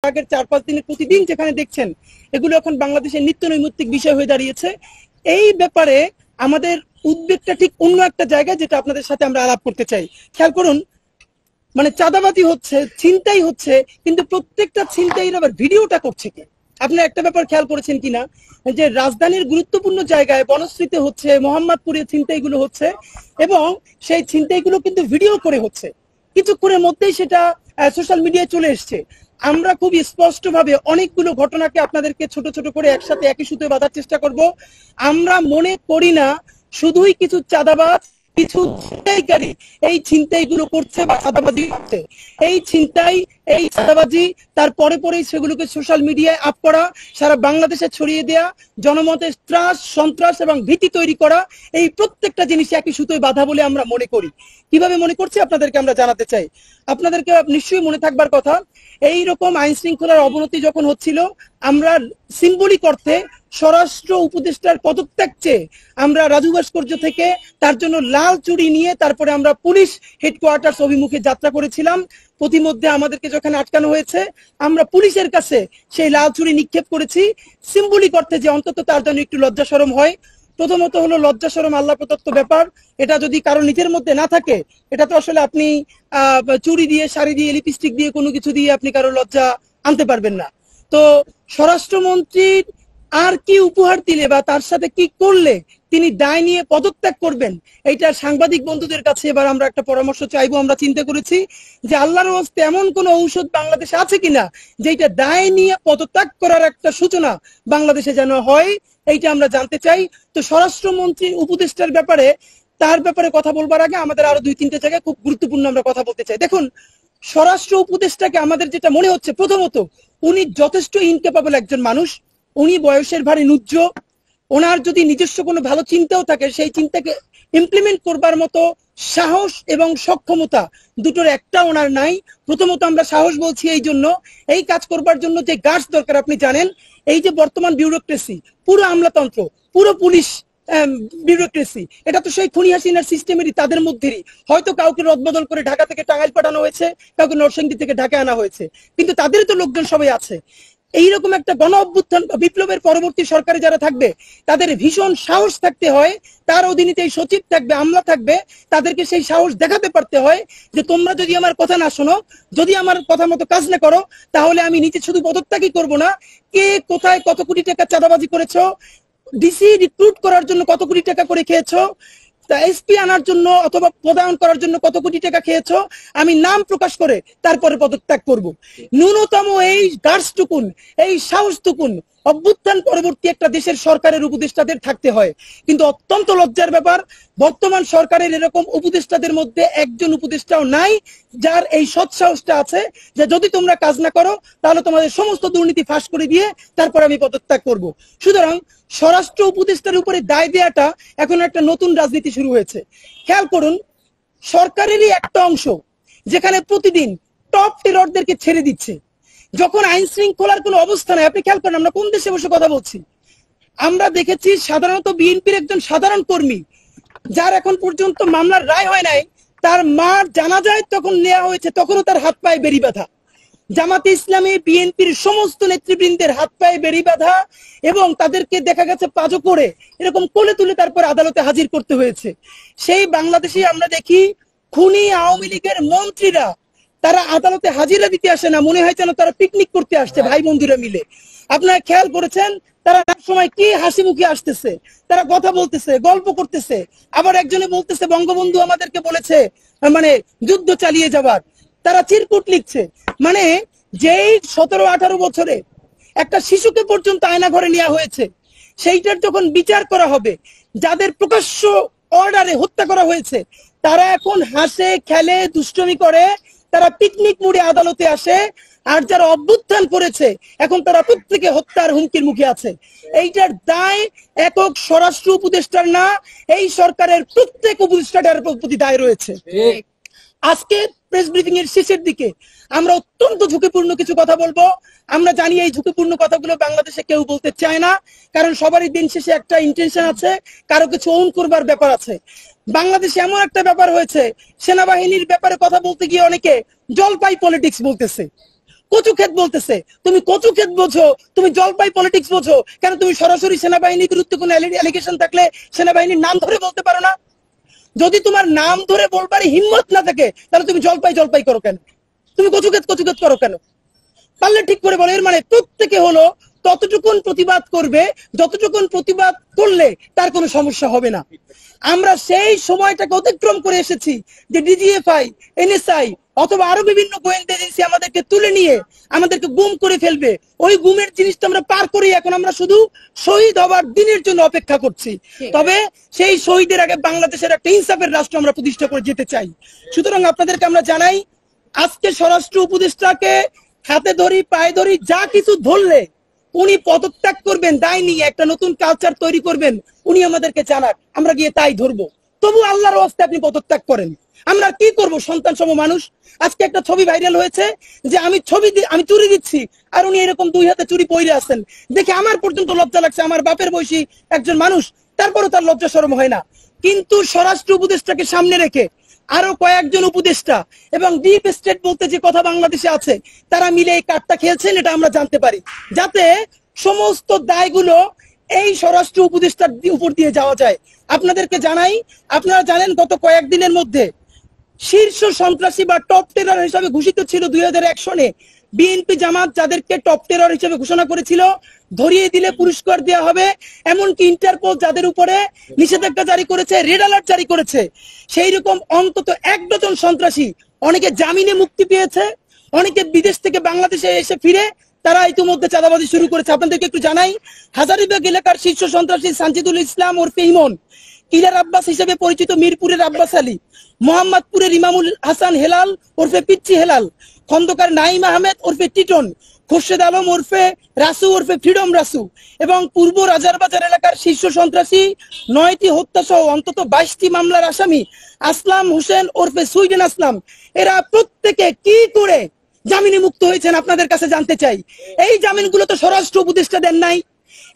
আগের 4-5 দিনের প্রতিদিন যেখানে দেখছেন, এগুলো এখন বাংলাদেশের নিত্য নৈমিত্তিক বিষয় হয়ে দাঁড়িয়েছে। এই ব্যাপারে আমাদের উদ্বেগটা ঠিক অন্য একটা জায়গায়, যেটা আপনাদের সাথে আমরা আলাপ করতে চাই। খেয়াল করুন, মানে চাঁদাবাজি হচ্ছে, ছিনতাই হচ্ছে, কিন্তু প্রত্যেকটা ছিনতাইয়ের আবার ভিডিওটা করছে কি? আপনি একটা ব্যাপার খেয়াল করেছেন কিনা, যে রাজধানীর গুরুত্বপূর্ণ জায়গায় বনশ্রীতে হচ্ছে, মোহাম্মদপুরে ছিনতাইগুলো হচ্ছে, এবং সেই ছিনতাইগুলো কিন্তু ভিডিও করে হচ্ছে, কিছুক্ষণের মধ্যেই সেটা সোশ্যাল মিডিয়ায় চলে এসছে। আমরা খুব স্পষ্টভাবে অনেকগুলো ঘটনাকে আপনাদেরকে ছোট ছোট করে একসাথে একই সুতোয় বাঁধার চেষ্টা করব। আমরা মনে করি না শুধুই কিছু চাঁদাবাজ, কিছু ছিনতাইকারী এই ছিনতাইগুলো করছে বা চাঁদাবাজি করছে। এই ছিনতাই, এই চাঁদাবাজি, তারপরে পরেই সেগুলোকে সোশ্যাল মিডিয়ায় আপ করা, সারা বাংলাদেশে ছড়িয়ে দেয়া, জনমতে ত্রাস, সন্ত্রাস এবং ভীতি তৈরি করা, এই প্রত্যেকটা জিনিস একই সুতোয় বাঁধা বলে আমরা মনে করি। কিভাবে মনে করছি আপনাদেরকে আমরা জানাতে চাই। আপনাদেরকে নিশ্চয়ই মনে থাকবার কথা, এই রকম আইন শৃঙ্খলার অবনতি যখন হচ্ছিল, আমরা সিম্বলিক অর্থে স্বরাষ্ট্র উপদেষ্টার পদত্যাগ চেয়ে আমরা রাজু ভাস্কর্য থেকে তার জন্য লাল চুড়ি নিয়ে তারপরে আমরা পুলিশ হেডকোয়ার্টার্স অভিমুখে যাত্রা করেছিলাম। প্রতিমধ্যে আমাদেরকে যখন আটকানো হয়েছে, আমরা পুলিশের কাছে সেই লাল চুড়ি নিক্ষেপ করেছি, সিম্বলিক অর্থে যে অন্তত তার জন্য একটু লজ্জা শরম হয়। প্রথমত হলো লজ্জা শরম আল্লাহ প্রদত্ত ব্যাপার, এটা যদি কারো নিজের মধ্যে না থাকে, এটা তো আসলে আপনি চুড়ি দিয়ে, শাড়ি দিয়ে, লিপস্টিক দিয়ে, কোনো কিছু দিয়ে আপনি কারো লজ্জা আনতে পারবেন না। তো স্বরাষ্ট্রমন্ত্রীর আর কি উপহার দিলে বা তার সাথে কি করলে তিনি দায় নিয়ে পদত্যাগ করবেন, এইটা সাংবাদিক বন্ধুদের কাছে এবার আমরা একটা পরামর্শ চাইবো। আমরা চিন্তা করেছি যে আল্লাহর হস্তে এমন কোন ঔষধ বাংলাদেশে আছে কিনা যেটা দায় নিয়ে পদত্যাগ করার একটা সূচনা বাংলাদেশে যেন হয়, এইটা আমরা জানতে চাই। তো স্বরাষ্ট্রমন্ত্রীর উপদেষ্টার ব্যাপারে, তার ব্যাপারে কথা বলবার আগে আমাদের আরো 2-3টে জায়গায় খুব গুরুত্বপূর্ণ আমরা কথা বলতে চাই। দেখুন, স্বরাষ্ট্র উপদেষ্টাকে আমাদের যেটা মনে হচ্ছে, প্রথমত উনি যথেষ্ট ইনক্যাপাবল একজন মানুষ, উনি বয়সের ভারে নুজ্জ, ওনার যদি নিজস্ব কোনো ভালো চিন্তাও থাকে, সেই চিন্তাকে ইমপ্লিমেন্ট করবার মতো সাহস এবং সক্ষমতা দুটোর একটা ওনার নাই। প্রথমত আমরা সাহস বলছি এই জন্য, এই কাজ করবার জন্য যে গার্ডস দরকার, আপনি জানেন এই যে বর্তমান বিউরোক্রেসি, পুরো আমলাতন্ত্র, পুরো পুলিশ বিউরোক্রেসি, এটা তো সেই খুনি হাসিনার সিস্টেমেরই, তাদের মধ্যেরই। হয়তো কাউকে রদবদল করে ঢাকা থেকে টাঙ্গাইল পাঠানো হয়েছে, কাউকে নরসিংদী থেকে ঢাকায় আনা হয়েছে, কিন্তু তাদেরই তো লোকজন সবাই আছে। এইরকম একটা গণ অভ্যুত্থান বিপ্লবের পরবর্তী সরকারে যারা থাকবে, তাদের ভীষণ সাহস থাকতে হয়, তার অধীনে এই সচিব থাকবে, আমলা থাকবে, তাদেরকে সেই সাহস দেখাতে পারতে হয় যে তোমরা যদি আমার কথা না শোনো, যদি আমার কথা মতো কাজ না করো, তাহলে আমি নিজে শুধু পদত্যাগই করবো না, কে কোথায় কত কোটি টাকা চাঁদাবাজি করেছো, ডিসি রিক্রুট করার জন্য কত কোটি টাকা করে খেয়েছো, এসপি আনার জন্য অথবা পদায়ন করার জন্য কত কোটি টাকা খেয়েছো, আমি নাম প্রকাশ করে তারপরে পদত্যাগ করব। ন্যূনতম এই গার্ডসটুকুন, এই সাহসটুকুন অভ্যুত্থান পরবর্তী একটা দেশের সরকারের উপদেষ্টাদের থাকতে হয়। কিন্তু অত্যন্ত লজ্জার ব্যাপার, বর্তমান সরকারের এরকম উপদেষ্টাদের মধ্যে একজন উপদেষ্টাও নাই যার এই সৎ সাহসটা আছে যে যদি তোমরা কাজ না করো তাহলে তোমাদের সমস্ত দুর্নীতি ফাঁস করে দিয়ে তারপর আমি পদত্যাগ করব। সুতরাং স্বরাষ্ট্র উপদেষ্টার উপরে দায় দেওয়াটা এখন একটা নতুন রাজনীতি শুরু হয়েছে। খেয়াল করুন, সরকারেরই একটা অংশ যেখানে প্রতিদিন টপ টেররদেরকে ছেড়ে দিচ্ছে, যখন আইন শৃঙ্খলার কোনো অবস্থা নাই। আপনি খেয়াল করেন, আমরা কোন দেশে বসে কথা বলছি। আমরা দেখেছি সাধারণত বিএনপির একজন সাধারণ কর্মী, যার এখন পর্যন্ত মামলার রায় হয় নাই, তার মার জানাজায় তখন নেওয়া হয়েছে, তখনও তার হাত পায়ে বেড়ি বাঁধা। জামাতে ইসলামী, বিএনপির সমস্ত নেতৃবৃন্দের হাত পায়ে বেড়ি বাঁধা, এবং তাদেরকে দেখা গেছে পাজো করে এরকম কোলে তুলে তারপর আদালতে হাজির করতে হয়েছে। সেই বাংলাদেশে আমরা দেখি খুনি আওয়ামী লীগের মন্ত্রীরা, তারা আদালতে হাজিরা দিতে আসে না, মনে হয় যেন তারা পিকনিক করতে আসছে ভাই বন্ধুরা মিলে। আপনারা খেয়াল করেছেন তারা এক সময় কি হাসি মুখে আসতেছে, তারা কথা বলতেছে, গল্প করতেছে। আবার একজনে বলতেছে বঙ্গবন্ধু আমাদেরকে বলেছে মানে যুদ্ধ চালিয়ে যাবার, তারা চিরকুট লিখছে। মানে যেই 17-18 বছরে একটা শিশুকে পর্যন্ত আয়না ঘরে নেওয়া হয়েছে, সেইটার যখন বিচার করা হবে, যাদের প্রকাশ্য অর্ডারে হত্যা করা হয়েছে, তারা এখন হাসে খেলে দুষ্টমি করে, তারা পিকনিক মুডে আদালতে আসে। আর যারা অভ্যুত্থান করেছে এখন তারা প্রত্যেকে হত্যার হুমকির মুখে আছে। এইটার দায় একক স্বরাষ্ট্র উপদেষ্টার না, এই সরকারের প্রত্যেক উপদেষ্টার প্রতি দায় রয়েছে। আজকে প্রেস ব্রিফিং এর শেষের দিকে আমরা অত্যন্ত ঝুঁকিপূর্ণ কিছু কথা বলবো। আমরা জানি এই ঝুঁকিপূর্ণ কথাগুলো বাংলাদেশে কেউ বলতে চায় না, কারণ সবারই দিন শেষে একটা ইন্টেনশন আছে, কারো কিছু ওন করবার ব্যাপার আছে। বাংলাদেশে এমন একটা ব্যাপার হয়েছে, সেনাবাহিনীর ব্যাপারে কথা বলতে গিয়ে অনেকে জলপাই পলিটিক্স বলতেছে। কচু ক্ষেত বলতেছে। তুমি কচু ক্ষেত বোঝো, তুমি জলপাই পলিটিক্স বোঝো, কেন তুমি সরাসরি সেনাবাহিনীর বিরুদ্ধে কোনো অ্যালিগেশন থাকলে সেনাবাহিনীর নাম ধরে বলতে পারো না? যদি তোমার নাম ধরে বলবার হিম্মত না থাকে, তাহলে তুমি জলপাই জলপাই করো কেন? তুমি কচু ক্ষেত করো কেন? পারলে ঠিক করে বলো। এর মানে প্রত্যেকে হলো ততটুকুন প্রতিবাদ করবে যতটুকুন প্রতিবাদ করলে তার কোনো সমস্যা হবে না। আমরা সেই সময়টাকে অতিক্রম করে এসেছি যে ডিজিএফআই, এনএসআই অথবা আরো বিভিন্ন গোয়েন্দা এজেন্সি আমাদেরকে তুলে নিয়ে আমাদেরকে গুম করে ফেলবে। ওই গুমের জিনিসটা আমরা পার করি, এখন আমরা শুধু শহীদ হবার দিনের জন্য অপেক্ষা করছি। তবে সেই শহীদের আগে বাংলাদেশের একটা ইনসাফের রাষ্ট্র আমরা প্রতিষ্ঠা করে যেতে চাই। সুতরাং আপনাদেরকে আমরা জানাই, আজকে স্বরাষ্ট্র উপদেষ্টাকে হাতে ধরি, পায়ে ধরি, যা কিছু ধরলে উনি পদত্যাগ করবেন, দায় নিয়ে একটা নতুন কালচার তৈরি করবেন, উনি আমাদেরকে জানাক, আমরা গিয়ে তাই ধরবো। তবু আল্লাহর ওয়াস্তে আপনি পদত্যাগ করেন। আমরা কি করব? সন্তান সম মানুষ। আজকে একটা ছবি ভাইরাল হয়েছে যে আমি চুরি দিচ্ছি, আর উনি এরকম 2 হাতে চুরি পইরে আছেন। দেখে আমার পর্যন্ত লজ্জা লাগছে। আমার বাপের বয়সী একজন মানুষ, তারপরও তার লজ্জা শরম হয় না। কিন্তু স্বরাষ্ট্র উপদেষ্টাকে সামনে রেখে আরো কয়েকজন উপদেষ্টা এবং ডিপ স্টেট বলতে যে কথা বাংলাদেশে আছে, তারা মিলে এই কার্ডটা খেলছেন, এটা আমরা জানতে পারি, যাতে সমস্ত দায়গুলো এই স্বরাষ্ট্র উপদেষ্টার উপর দিয়ে যাওয়া যায়। আপনাদেরকে জানাই, আপনারা জানেন গত কয়েকদিনের মধ্যে শীর্ষ সন্ত্রাসী বা টপ টেরর হিসাবে ঘোষিত ছিল 2001 সনে বিএনপি জামাত, যাদেরকে টপ টেরর হিসেবে ঘোষণা করেছিল, ধরিয়ে দিলে পুরস্কার দেওয়া হবে, এমনকি ইন্টারপোল যাদের উপরে নিষেধাজ্ঞা জারি করেছে, রেড অ্যালার্ট জারি করেছে, সেই রকম অন্তত 1 ডজন সন্ত্রাসী অনেকে জামিনে মুক্তি পেয়েছে, অনেকে বিদেশ থেকে বাংলাদেশে এসে ফিরে তারা ইতিমধ্যে চাঁদাবাজি শুরু করেছে। আপনাদেরকে একটু জানাই, হাজারীবাগ এলাকার শীর্ষ সন্ত্রাসী সানজিদুল ইসলাম ওরফে ইমন, কিলার আব্বাস হিসেবে পরিচিত মিরপুরের আব্বাস আলী, মোহাম্মদপুরের ইমামুল হাসান হেলাল ওরফে পিচ্চি হেলাল, খন্দকার নাইম আহমেদ ওরফে টিটন, খোরশেদ আলম ওরফে রাসু ওরফে ফ্রিডম রাসু এবং পূর্ব রাজারবাজার এলাকার শীর্ষ সন্ত্রাসী 9টি হত্যা সহ অন্তত 22টি মামলার আসামি আসলাম হোসেন ওরফে সুইডেন আসলাম, এরা প্রত্যেকে কি করে জামিনে মুক্ত হয়েছেন আপনাদের কাছে জানতে চাই। এই জামিনগুলো তো স্বরাষ্ট্র উপদেষ্টা দেন নাই।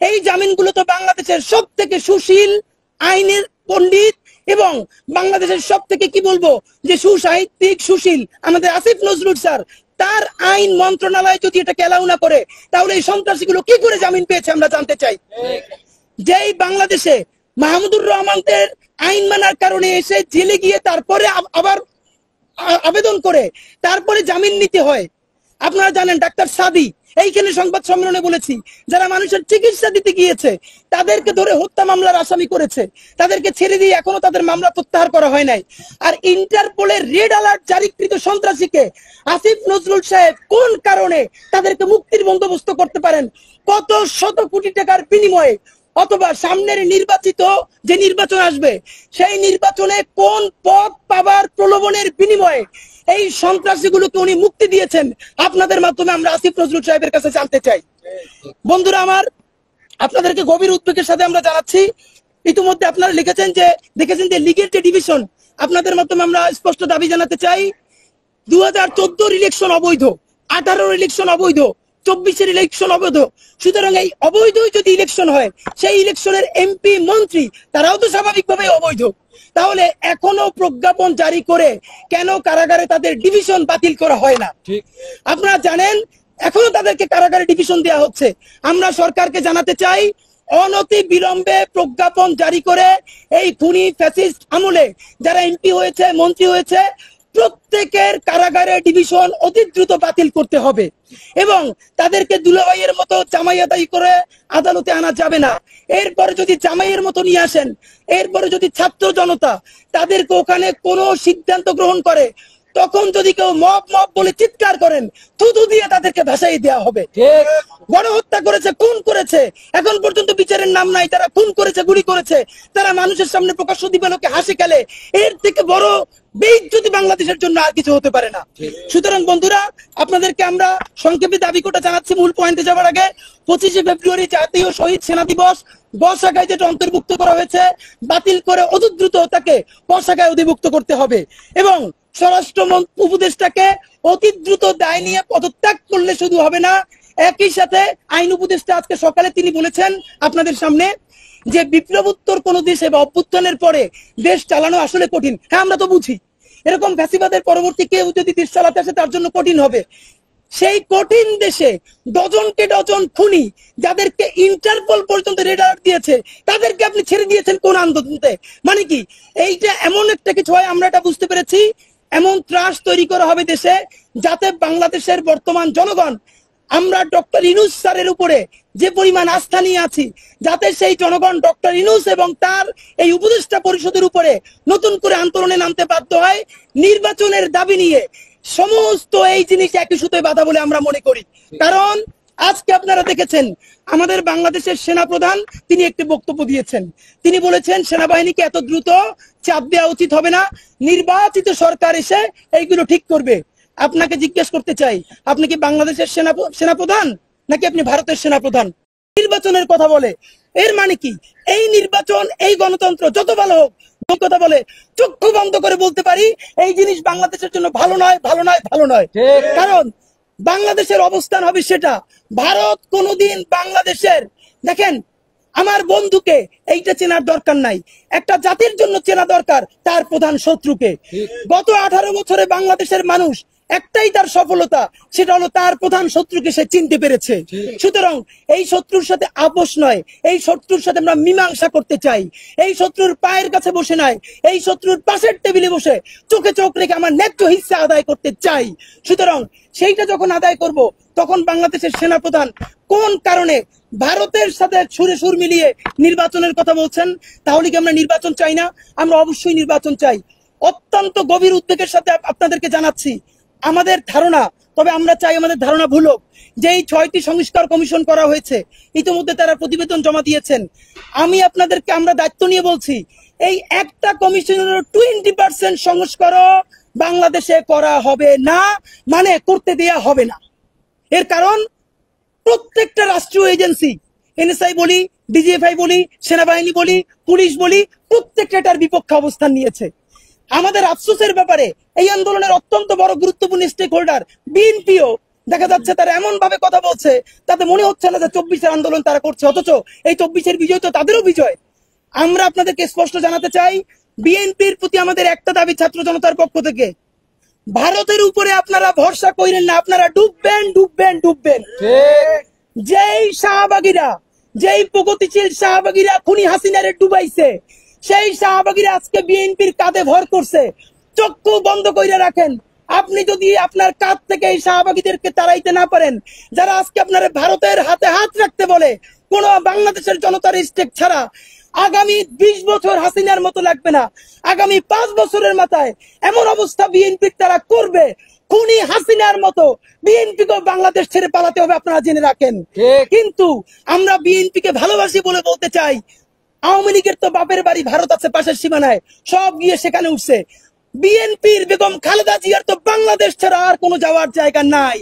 এই জামিনগুলো তো বাংলাদেশের সব থেকে সুশীল আইনের পণ্ডিত এবং বাংলাদেশের সব থেকে কি বলবো যে সুসাহিত্যিক সুশীল আমাদের আসিফ নজরুল স্যার, তার আইন মন্ত্রণালয় যদি এটা এলাও না করে, তাহলে এই সন্ত্রাসীগুলো কি করে জামিন পেয়েছে আমরা জানতে চাই। যেই বাংলাদেশে মাহমুদুর রহমানদের আইন মানার কারণে এসে জেলে গিয়ে তারপরে আবার আবেদন করে তারপরে জামিন নিতে হয়। আপনারা জানেন ডাক্তার সাদি এইখানে সংবাদ সম্মেলনে বলেছি, যারা মানুষের চিকিৎসা দিতে গিয়েছে তাদেরকে ধরে হত্যা মামলার আসামি করেছে, তাদেরকে ছেড়ে দিয়ে এখনো তাদের মামলা প্রত্যাহার করা হয় নাই। আর ইন্টারপোলের রেড অ্যালার্ট জারিকৃত সন্ত্রাসীকে আসিফ নজরুল সাহেব কোন কারণে তাদেরকে মুক্তির বন্দোবস্ত করতে পারেন? কত শত কোটি টাকার বিনিময়ে, অথবা সামনের নির্বাচিত যে নির্বাচন আসবে সেই নির্বাচনে কোন পদ পাবার প্রলোভনের বিনিময়ে এই সন্ত্রাসীগুলোকে উনি মুক্তি দিয়েছেন? আপনাদের মাধ্যমে আমরা আসিফ নজরুল সাহেবের কাছে জানতে চাই। বন্ধুরা আমার, আপনাদেরকে গভীর উদ্বেগের সাথে আমরা জানাচ্ছি, ইতিমধ্যে আপনারা লিখেছেন যে দেখেছেন যে লিগের যে ডিভিশন, আপনাদের মাধ্যমে আমরা স্পষ্ট দাবি জানাতে চাই, 2014 ইলেকশন অবৈধ, 18 ইলেকশন অবৈধ, 24 ইলেকশন অবৈধ। সুতরাং এই অবৈধ যদি ইলেকশন হয়, সেই ইলেকশনের এমপি মন্ত্রী তারাও তো স্বাভাবিকভাবে অবৈধ। তাহলে এখনো প্রজ্ঞাপন জারি করে কেন কারাগারে তাদের ডিভিশন বাতিল করা হয় না? আপনারা জানেন এখনো তাদেরকে কারাগারে ডিভিশন দেওয়া হচ্ছে। আমরা সরকারকে জানাতে চাই, অনতি বিলম্বে প্রজ্ঞাপন জারি করে এই খুনি ফ্যাসিস্ট আমলে যারা এমপি হয়েছে, মন্ত্রী হয়েছে, প্রত্যেকের কারাগারে ডিভিশন অতি দ্রুত বাতিল করতে হবে এবং তাদেরকে দুলাভাইয়ের মতো জামাই আদায় করে আদালতে আনা যাবে না। এরপরে যদি জামাইয়ের মতো নিয়ে আসেন, এরপরে যদি ছাত্র জনতা তাদেরকে ওখানে কোনো সিদ্ধান্ত গ্রহণ করে, তখন যদি কেউ মব মব বলে চিৎকার করেন, থুতু দিয়ে তাদেরকে ভাসাই দেওয়া হবে। গণহত্যা করেছে, খুন করেছে, এখন পর্যন্ত বিচারের নাম নাই। তারা খুন করেছে, গুলি করেছে, তারা মানুষের সামনে প্রকাশ্য দিবালোকে হাসি খেলে, এর থেকে বড় বেইজ্জতি বাংলাদেশের জন্য আর কিছু হতে পারে না। সুতরাং বন্ধুরা, আপনাদেরকে আমরা সংক্ষেপে দাবি কোটা জানাচ্ছি। মূল পয়েন্টে যাওয়ার আগে 25শে ফেব্রুয়ারি জাতীয় শহীদ সেনা দিবস বর্ষাকায় যেটা অন্তর্ভুক্ত করা হয়েছে বাতিল করে অতি দ্রুত তাকে বর্ষাকায় অধিভুক্ত করতে হবে এবং স্বরাষ্ট্র উপদেষ্টাকে অতি দ্রুত দায় নিয়ে পদত্যাগ করলে শুধু হবে না, একই সাথে আইন উপদেষ্টা আজকে সকালে তিনি বলেছেন আপনাদের সামনে যে বিপ্লবোত্তর কোন দেশে বা অভ্যুত্থানের পরে দেশ চালানো আসলে কঠিন। হ্যাঁ, আমরা তো বুঝি, এরকম ফ্যাসিবাদের পরবর্তী কেউ যদি দেশ চালাতে আসে তার জন্য কঠিন হবে। সেই কঠিন দেশে ডজনকে ডজন খুনি যাদেরকে ইন্টারপোল পর্যন্ত রেড অ্যালার্ট দিয়েছে তাদেরকে আপনি ছেড়ে দিয়েছেন কোন আন্দোলনতে? মানে কি এইটা এমন একটা কিছু হয়, আমরা এটা বুঝতে পেরেছি। এমন ত্রাস তৈরি করা হবে দেশে যাতে বাংলাদেশের বর্তমান জনগণ, আমরা ডক্টর ইউনূস স্যারের উপরে যে পরিমাণ আস্থা নিয়ে আছি, যাতে সেই জনগণ ডক্টর ইউনূস এবং তার এই উপদেষ্টা পরিষদের উপরে নতুন করে আন্দোলনে নামতে বাধ্য হয় নির্বাচনের দাবি নিয়ে। সমস্ত এই জিনিস একই সুতোয় বাঁধা বলে আমরা মনে করি। কারণ আজকে আপনারা দেখেছেন আমাদের বাংলাদেশের সেনাপ্রধান তিনি একটি বক্তব্য দিয়েছেন। তিনি বলেছেন সেনাবাহিনীকে এত দ্রুত চাপ দেওয়া উচিত হবে না, নির্বাচিত সরকার এসে এইগুলো ঠিক করবে। আপনাকে জিজ্ঞেস করতে চাই, আপনি কি বাংলাদেশের সেনাপ্রধান নাকি আপনি ভারতের সেনাপ্রধান? নির্বাচনের কথা বলে, এর মানে কি এই নির্বাচন, এই গণতন্ত্র যত ভালো হোক, কথা বলে চক্ষু বন্ধ করে বলতে পারি এই জিনিস বাংলাদেশের জন্য ভালো নয়, ভালো নয়, ভালো নয়। কারণ বাংলাদেশের অবস্থান হবে সেটা। ভারত কোনোদিন বাংলাদেশের, দেখেন আমার বন্ধুকে এইটা চেনার দরকার নাই, একটা জাতির জন্য চেনা দরকার তার প্রধান শত্রুকে। গত 18 বছরে বাংলাদেশের মানুষ একটাই তার সফলতা, সেটা হলো তার প্রধান শত্রুকে সে চিনতে পেরেছে। সুতরাং এই শত্রুর সাথে আপোষ নয়, এই শত্রুর সাথে আমরা মীমাংসা করতে চাই। এই শত্রুর পায়ের কাছে বসে নয়, এই শত্রুর পাশের টেবিলে বসে চোখে চোখ রেখে আমার ন্যায্য হিস্সা আদায় করতে চাই। সুতরাং সেইটা যখন আদায় করব, তখন বাংলাদেশের সেনাপ্রধান কোন কারণে ভারতের সাথে সুরে সুর মিলিয়ে নির্বাচনের কথা বলছেন? তাহলে কি আমরা নির্বাচন চাই না? আমরা অবশ্যই নির্বাচন চাই। অত্যন্ত গভীর উদ্বেগের সাথে আপনাদেরকে জানাচ্ছি আমাদের ধারণা, তবে আমরা চাই আমাদের ধারণা ভুল হোক, যে এই 6টি সংস্কার কমিশন করা হয়েছে, ইতিমধ্যে তারা প্রতিবেদন জমা দিয়েছেন। আমি আপনাদেরকে আমরা দায়িত্ব নিয়ে বলছি, এই একটা কমিশনের 20% সংস্কারও বাংলাদেশে করা হবে না, মানে করতে দেয়া হবে না। এর কারণ প্রত্যেকটা রাষ্ট্রীয় এজেন্সি, এনএসআই বলি, ডিজিএফআই বলি, সেনাবাহিনী বলি, পুলিশ বলি, প্রত্যেকটা এটার বিপক্ষে অবস্থান নিয়েছে। আমাদের আফসোসের ব্যাপারে এই আন্দোলনের অত্যন্ত বড় গুরুত্বপূর্ণ স্টেক হোল্ডার বিএনপিও দেখা যাচ্ছে তারা এমন ভাবে কথা বলছে তাতে মনে হচ্ছে না যে 24-এর আন্দোলন তারা করছে, অথচ এই 24-এর বিজয় তো তাদেরও বিজয়। আমরা আপনাদেরকে স্পষ্ট জানাতে চাই, বিএনপির প্রতি আমাদের একটা দাবি ছাত্র জনতার পক্ষ থেকে, ভারতের উপরে আপনারা ভরসা করেন না, আপনারা ডুববেন, ডুববেন, ডুববেন। যেই শাহবাগীরা, যেই প্রগতিশীল শাহবাগীরা খুনি হাসিনারে ডুবাইছে, সেই শাহবাগীরা আজকে বিএনপির কাঁধে ভর করছে। চক্ষু বন্ধ করে রাখেন। আপনি যদি আপনার কাঁধ থেকে এই শাহবাগীদেরকে তাড়াইতে না পারেন, যারা আজকে আপনার ভারতের হাতে হাত রাখতে বলে, কোন বাংলাদেশের জনতার স্টেক ছাড়া আগামী 20 বছর হাসিনার মতো লাগবে না, আগামী 5 বছরের মাথায় এমন অবস্থা বিএনপির তারা করবে, খুনি হাসিনার মতো বিএনপিকে বাংলাদেশ ছেড়ে পালাতে হবে, আপনারা জেনে রাখেন। কিন্তু আমরা বিএনপিকে ভালোবাসি বলে বলতে চাই, আওয়ামী লীগের তো বাপের বাড়ি ভারত আছে পাশের সীমানায়, সব গিয়ে সেখানে উঠছে। বিএনপির বেগম খালেদা জিয়ার তো বাংলাদেশ ছাড়া আর কোনো যাওয়ার জায়গা নাই,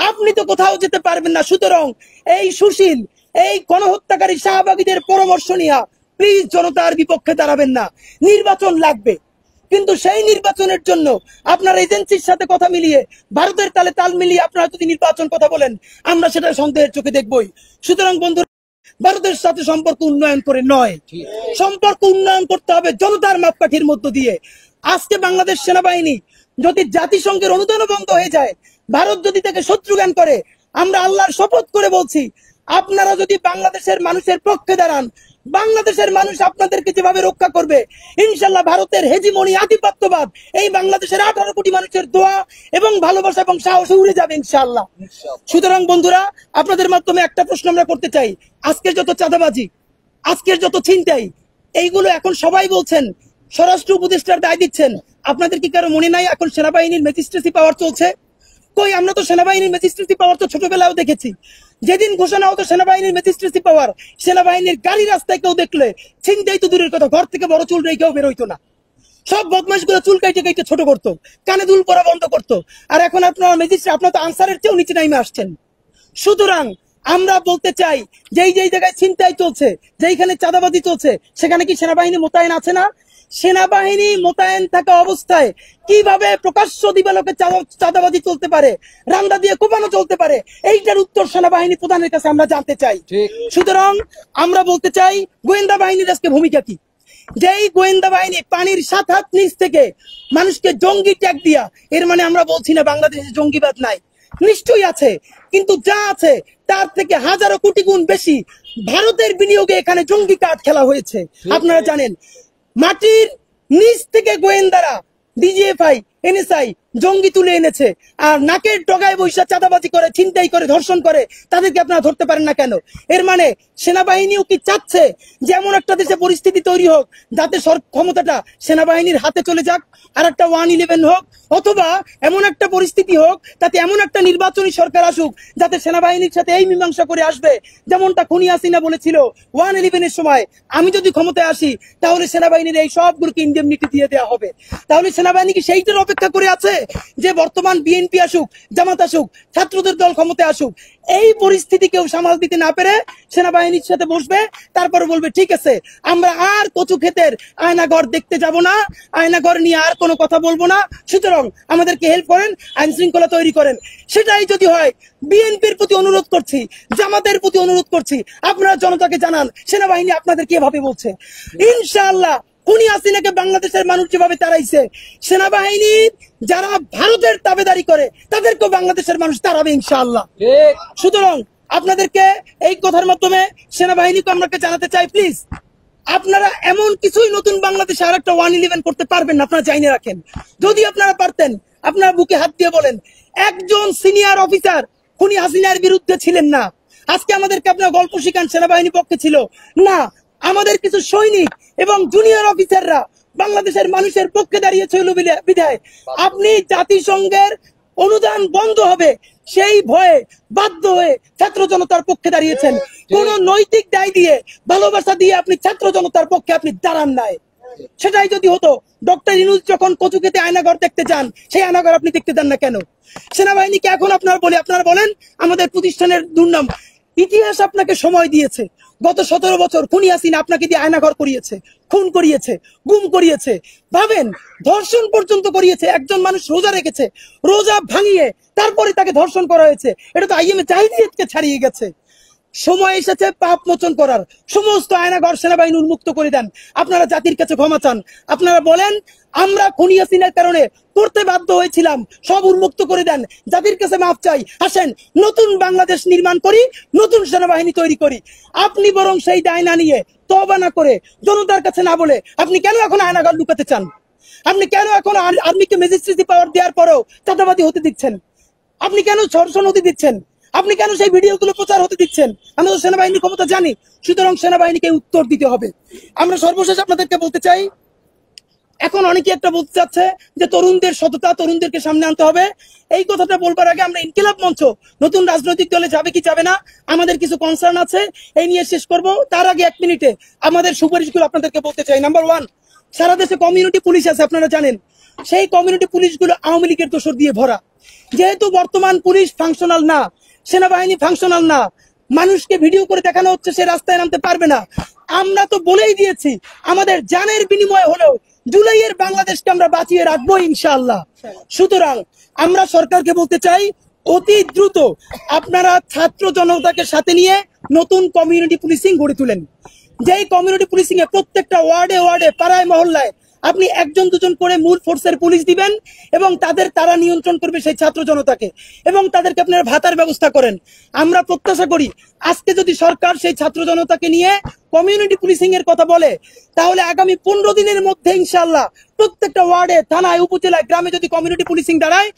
আপনি তো কোথাও যেতে পারবেন না। সুতরাং এই সুশীল, এই গণহত্যাকারী শাহবাগীদের পরামর্শ নিয়ে প্লিজ জনতার বিপক্ষে দাঁড়াবেন না। নির্বাচন লাগবে, কিন্তু সেই নির্বাচনের জন্য আপনার এজেন্সির সাথে কথা মিলিয়ে, ভারতের তালে তাল মিলিয়ে আপনারা যদি নির্বাচন কথা বলেন, আমরা সেটা সন্দেহের চোখে দেখবই। সুতরাং বন্ধু, ভারতের সাথে সম্পর্ক উন্নয়ন করে নয়, সম্পর্ক উন্নয়ন করতে হবে জনতার মাপকাঠির মধ্য দিয়ে। আজকে বাংলাদেশ সেনাবাহিনী যদি জাতিসংঘের অনুদান বন্ধ হয়ে যায়, ভারত যদি তাকে শত্রু জ্ঞান করে, আমরা আল্লাহর শপথ করে বলছি, আপনারা যদি বাংলাদেশের মানুষের পক্ষে দাঁড়ান, বাংলাদেশের মানুষ আপনাদেরকে যেভাবে রক্ষা করবে, ইনশাল্লাহ ভারতের হেজিমনি আধিপত্যবাদ এই বাংলাদেশের 18 কোটি মানুষের দোয়া এবং ভালোবাসা এবং সাহসে উড়ে যাবে ইনশাল্লাহ। সুতরাং বন্ধুরা, আপনাদের মাধ্যমে একটা প্রশ্ন আমরা করতে চাই, আজকের যত চাঁদাবাজি, আজকের যত ছিনতাই, এইগুলো এখন সবাই বলছেন, স্বরাষ্ট্র উপদেষ্টার দায় দিচ্ছেন, আপনাদের কি কারো মনে নাই এখন সেনাবাহিনীর ম্যাজিস্ট্রেসি পাওয়ার চলছে? কই, আমরা তো সেনাবাহিনীর ম্যাজিস্ট্রেসি পাওয়ার তো ছোটবেলাও দেখেছি। যেদিন ঘোষণা হতো সেনাবাহিনীর ম্যাজিস্ট্রেসি পাওয়ার, সেনাবাহিনীর গাড়ি রাস্তায় কেউ দেখলে ছিনতাই তো দূরের কথা, ঘর থেকে বড় চুল রেখেও বের হইতো না, সব বদমাশ গুলো চুল কাইটে কাইটে ছোট করতো, কানে দুল পরা বন্ধ করতো। আর এখন আপনারা ম্যাজিস্ট্রেট, আপনারা তো আনসারের চেয়েও নিচে নামে আসছেন। সুতরাং আমরা বলতে চাই, যেই যেই জায়গায় ছিনতাই চলছে, যেইখানে চাঁদাবাজি চলছে, সেখানে কি সেনাবাহিনী মোতায়েন আছে না? সেনাবাহিনী মোতায়েন থাকা অবস্থায় কিভাবে প্রকাশ্য দিবালোকে চাঁদাবাজি চলতে পারে, রান্দা দিয়ে কোপানো চলতে পারে, এইটার উত্তর সেনাবাহিনী প্রধানের কাছে আমরা জানতে চাই। সুতরাং আমরা বলতে চাই, গোয়েন্দা বাহিনীর আজকে ভূমিকা কি? যেই গোয়েন্দা বাহিনী পানির 7 হাত নিচ থেকে মানুষকে জঙ্গি ট্যাগ দিয়া, এর মানে আমরা বলছি না বাংলাদেশে জঙ্গিবাদ নাই, নিশ্চয়ই আছে, কিন্তু যা আছে তার থেকে হাজারো কোটি গুণ বেশি ভারতের বিনিয়োগে এখানে জঙ্গি কার্ড খেলা হয়েছে। আপনারা জানেন, মাটির নিচ থেকে গোয়েন্দারা ডিজিএফআই এনএসআই জঙ্গি তুলে এনেছে, আর নাকের ডগায় বৈশা চাঁদাবাজি করে, ছিনতাই করে, ধর্ষণ করে, তাদেরকে আপনারা ধরতে পারেন না কেন? এর মানে সেনাবাহিনীও কি চাচ্ছে যে এমন একটা দেশে পরিস্থিতি তৈরি হোক যাতে ক্ষমতাটা সেনাবাহিনীর হাতে চলে যাক, আর একটা 111 হোক, অথবা এমন একটা পরিস্থিতি হোক তাতে এমন একটা নির্বাচনী সরকার আসুক যাতে সেনাবাহিনীর সাথে এই মীমাংসা করে আসবে, যেমনটা খুনি হাসিনা বলেছিল 111 এর সময়, আমি যদি ক্ষমতায় আসি তাহলে সেনাবাহিনীর এই সবগুলোকে ইন্ডেমনিটি দিয়ে দেওয়া হবে। তাহলে সেনাবাহিনী কি সেইটার অপেক্ষা করে আছে যে বর্তমান বিএনপি আসুক, জামাত আসুক, ছাত্রদের দল ক্ষমতায় আসুক, এই পরিস্থিতি কেউ সামাল দিতে না পেরে সেনাবাহিনীর সাথে বসবে, তারপরে বলবে ঠিক আছে আমরা আর কচু ক্ষেতের আয়নাঘর দেখতে যাব না, আয়নাঘর নিয়ে আর কোনো কথা বলবো না, সুতরাং আমাদেরকে হেল্প করেন, আইন শৃঙ্খলা তৈরি করেন। সেটাই যদি হয়, বিএনপির প্রতি অনুরোধ করছি, জামাতের প্রতি অনুরোধ করছি, আপনারা জনতাকে জানান সেনাবাহিনী আপনাদের কিভাবে বলছে। ইনশাআল্লাহ খুনি হাসিনাকে বাংলাদেশের মানুষ যেভাবে তাড়াইছে, সেনাবাহিনী যারা ভারতের তাবেদারি করে তাদেরকেও বাংলাদেশের মানুষ তাড়াবে ইনশাআল্লাহ। সুতরাং আপনাদেরকে এই কথার মাধ্যমে সেনাবাহিনীকে আমরা জানাতে চাই, প্লিজ আপনারা এমন কিছুই নতুন বাংলাদেশে আর একটা 111 করতে পারবেন না, আপনারা জানিয়ে রাখেন। যদি আপনারা পারতেন, আপনারা বুকে হাত দিয়ে বলেন একজন সিনিয়র অফিসার খুনি হাসিনার বিরুদ্ধে ছিলেন না, আজকে আমাদেরকে আপনারা গল্প শিখান সেনাবাহিনী পক্ষে ছিল না। আমাদের কিছু সৈনিক এবং জুনিয়র অফিসাররা বাংলাদেশের মানুষের পক্ষে দাঁড়িয়েছিল বিধায় আপনি জাতিসংঘের অনুদান বন্ধ হবে সেই ভয়ে বাধ্য হয়ে ছাত্র জনতার পক্ষে দাঁড়িয়েছেন। কোন নৈতিক দায় দিয়ে, ভালোবাসা দিয়ে আপনি ছাত্র জনতার পক্ষে আপনি দাঁড়ান নাই। সেটাই যদি হতো, ডক্টর ইউনূস যখন কচু খেতে আয়নাঘর দেখতে যান, সেই আয়নাঘর আপনি দেখতে যান না কেন? সেনাবাহিনীকে এখন আপনারা বলেন আমাদের প্রতিষ্ঠানের দুর্নাম। ইতিহাস আপনাকে সময় দিয়েছে, গত 17 বছর খুনি হাসিনা আপনাকে দিয়ে আয়নাঘর করিয়েছে, খুন করিয়েছে, গুম করিয়েছে, ভাবেন ধর্ষণ পর্যন্ত করিয়েছে। একজন মানুষ রোজা রেখেছে, রোজা ভাঙিয়ে তারপরে তাকে ধর্ষণ করা হয়েছে। এটা তো আইএমএ জাহিলিয়াতকে ছাড়িয়ে গেছে। সময় এসেছে পাপ মোচন করার, সমস্ত আয়নাঘর সেনাবাহিনী উন্মুক্ত করে দেন। আপনারা জাতির কাছে ক্ষমা চান, আপনারা বলেন আমরা খুনি হাসিনার কারণে করতে বাধ্য হয়েছিলাম, সব উন্মুক্ত করে দেন, জাতির কাছে মাফ চাই, আসেন নতুন বাংলাদেশ নির্মাণ করি, নতুন সেনাবাহিনী তৈরি করি। আপনি বরং সেই দায় না নিয়ে, তওবা না করে, জনতার কাছে না বলে আপনি কেন এখন আয়নাঘর লুকাতে চান? আপনি কেন এখন আর্মিকে ম্যাজিস্ট্রেসি পাওয়ার দেওয়ার পরেও চাঁদাবাদী হতে দিচ্ছেন? আপনি কেন ধর্ষণ হতে দিচ্ছেন? আপনি কেন সেই ভিডিওগুলো প্রচার হতে দিচ্ছেন? আমরা তো সেনাবাহিনীর ক্ষমতা জানি, সুতরাং সেনাবাহিনীকে উত্তর দিতে হবে। আমরা সর্বশেষ আপনাদেরকে বলতে চাই, এখন অনেকে একটা বলতে চাচ্ছে যে তরুণদের সততা, তরুণদেরকে সামনে আনতে হবে। এই কথাটা বলবার আগে আমরা ইনকিলাব মঞ্চ নতুন রাজনৈতিক দলে যাবে কি যাবে না, আমাদের কিছু কনসার্ন আছে, এই নিয়ে শেষ করব। তার আগে 1 মিনিটে আমাদের সুপারিশগুলো আপনাদেরকে বলতে চাই। নাম্বার 1, সারা দেশে কমিউনিটি পুলিশ আছে, আপনারা জানেন। সেই কমিউনিটি পুলিশগুলো আওয়ামী লীগের দোসর দিয়ে ভরা। যেহেতু বর্তমান পুলিশ ফাংশনাল না, সেনাবাহিনী ফাংশনাল না, মানুষকে ভিডিও করে দেখানো হচ্ছে সে রাস্তায় নামতে পারবে না। আমরা তো বলেই দিয়েছি আমাদের জানের বিনিময়ে হলেও জুলাইয়ের বাংলাদেশকে আমরা বাঁচিয়ে রাখবো ইনশাআল্লাহ। সুতরাং আমরা সরকারকে বলতে চাই, অতি দ্রুত আপনারা ছাত্র জনতাকে সাথে নিয়ে নতুন কমিউনিটি পুলিশিং গড়ে তুলেন। যেই কমিউনিটি পুলিশিং এ প্রত্যেকটা ওয়ার্ডে ওয়ার্ডে, পাড়ায় মহল্লায় আপনি 1-2 করে মূল ফোর্সের পুলিশ দিবেন এবং তারা নিয়ন্ত্রণ করবে সেই ছাত্র জনতাকে, এবং তাদেরকে আপনারা ভাতার ব্যবস্থা করেন। আমরা প্রত্যাশা করি আজকে যদি সরকার সেই ছাত্র জনতাকে নিয়ে কমিউনিটি পুলিশিং এর কথা বলে, তাহলে আগামী 15 দিনের মধ্যে ইনশাআল্লাহ প্রত্যেকটা ওয়ার্ডে, থানায়, উপজেলায়, গ্রামে যদি কমিউনিটি পুলিশিং দাঁড়ায়,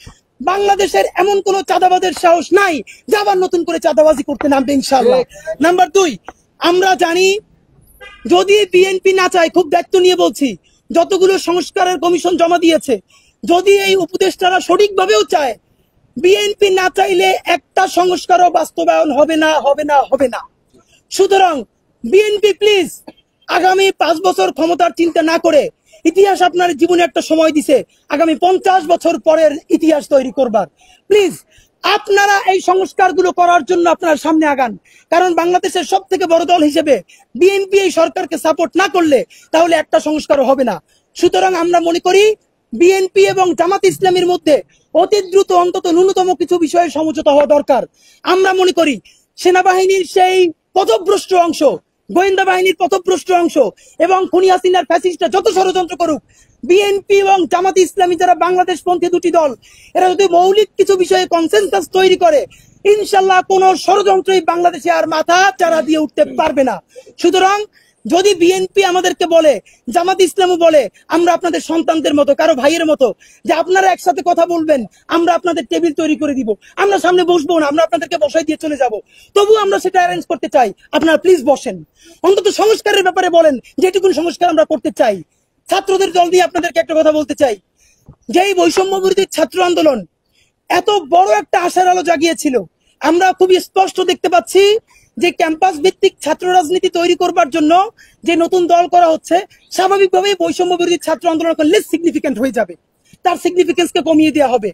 বাংলাদেশের এমন কোন চাঁদাবাজের সাহস নাই যে আবার নতুন করে চাঁদাবাজি করতে নামবে ইনশাআল্লাহ। নাম্বার 2, আমরা জানি যদি বিএনপি না চায়, খুব দায়িত্ব নিয়ে বলছি, যতগুলো সংস্কারের কমিশন জমা দিয়েছে, যদি এই উপদেষ্টারা সঠিকভাবেও চায়, বিএনপি না চাইলে একটা সংস্কারও বাস্তবায়ন হবে না। সুতরাং বিএনপি প্লিজ আগামী 5 বছর ক্ষমতার চিন্তা না করে, ইতিহাস আপনার জীবনে একটা সময় দিছে আগামী 50 বছর পরের ইতিহাস তৈরি করবার, প্লিজ আপনারা এই সংস্কারগুলো করার জন্য আপনারা সামনে আগান। কারণ বাংলাদেশের সব থেকে বড় দল হিসেবে বিএনপি এই সরকারকে সাপোর্ট না করলে তাহলে একটা সংস্কারও হবে না। সুতরাং আমরা মনে করি বিএনপি এবং জামাত ইসলামের মধ্যে অতি দ্রুত অন্তত ন্যূনতম কিছু বিষয়ে সমঝোতা হওয়া দরকার। আমরা মনে করি সেনাবাহিনীর সেই পথভ্রষ্ট অংশ, গোয়েন্দা বাহিনীর পথভ্রষ্ট অংশ এবং খুনি হাসিনার ফ্যাসিস্টরা যত ষড়যন্ত্র করুক, বিএনপি এবং জামাত ইসলামী যারা বাংলাদেশ পন্থী দুটি দল, এরা যদি মৌলিক কিছু বিষয়ে কনসেনসাস তৈরি করে, ইনশাল্লাহ কোন ষড়যন্ত্রই বাংলাদেশে আর মাথা চারা দিয়ে উঠতে পারবে না। সুতরাং যদি বিএনপি আমাদেরকে বলে, জামাত ইসলামও বলে, আমরা আপনাদের সন্তানদের মতো, কারো ভাইয়ের মতো, যে আপনারা একসাথে কথা বলবেন, আমরা আপনাদের টেবিল তৈরি করে দিব, আমরা সামনে বসবো না, আমরা আপনাদেরকে বসাই দিয়ে চলে যাব, তবু আমরা সেটা অ্যারেঞ্জ করতে চাই, আপনারা প্লিজ বসেন, অন্তত সংস্কারের ব্যাপারে বলেন যেটুকুন সংস্কার আমরা করতে চাই। ছাত্রদের দল দিয়ে আপনাদেরকে একটা কথা বলতে চাই, যেই বৈষম্য বিরোধী ছাত্র আন্দোলন এত বড় একটা আশার আলো জাগিয়েছিল, আমরা খুবই স্পষ্ট দেখতে পাচ্ছি যে ক্যাম্পাস ভিত্তিক ছাত্র রাজনীতি তৈরি করবার জন্য যে নতুন দল করা হচ্ছে, স্বাভাবিকভাবেই বৈষম্য বিরোধী ছাত্র আন্দোলন লেস সিগনিফিকেন্ট হয়ে যাবে, তার সিগনিফিকেন্সকে কমিয়ে দেওয়া হবে।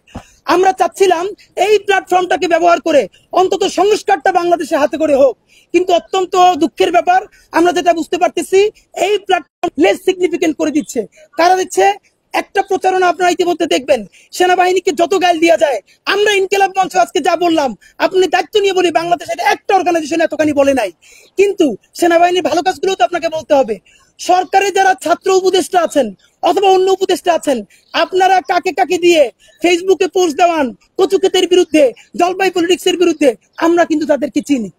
আমরা চাচ্ছিলাম এই প্ল্যাটফর্মটাকে ব্যবহার করে অন্তত সংস্কারটা বাংলাদেশে হাতে করে হোক, কিন্তু অত্যন্ত দুঃখের ব্যাপার, আমরা যেটা বুঝতে পারতেছি এই প্ল্যাটফর্ম লেস সিগনিফিকেন্ট করে দিচ্ছে। কারা দিচ্ছে? একটা প্রচারণা আপনারা ইতিমধ্যে দেখবেন, সেনাবাহিনীকে যত গাল দেওয়া যায়, আমরা ইনকিলাব মঞ্চ আজকে যা বললাম, আপনি দায়িত্ব নিয়ে বলি, বাংলাদেশের একটা অর্গানাইজেশন এতখানি বলে নাই, কিন্তু সেনাবাহিনীর ভালো কাজগুলো তো আপনাকে বলতে হবে। সরকারে যারা ছাত্র উপদেষ্টা আছেন অথবা অন্য উপদেষ্টা আছেন, আপনারা কাকে কাকে দিয়ে ফেসবুকে পোস্ট দেওয়ান কচুক্ষেতের বিরুদ্ধে, জলপাই পলিটিক্স এর বিরুদ্ধে, আমরা কিন্তু তাদেরকে চিনি,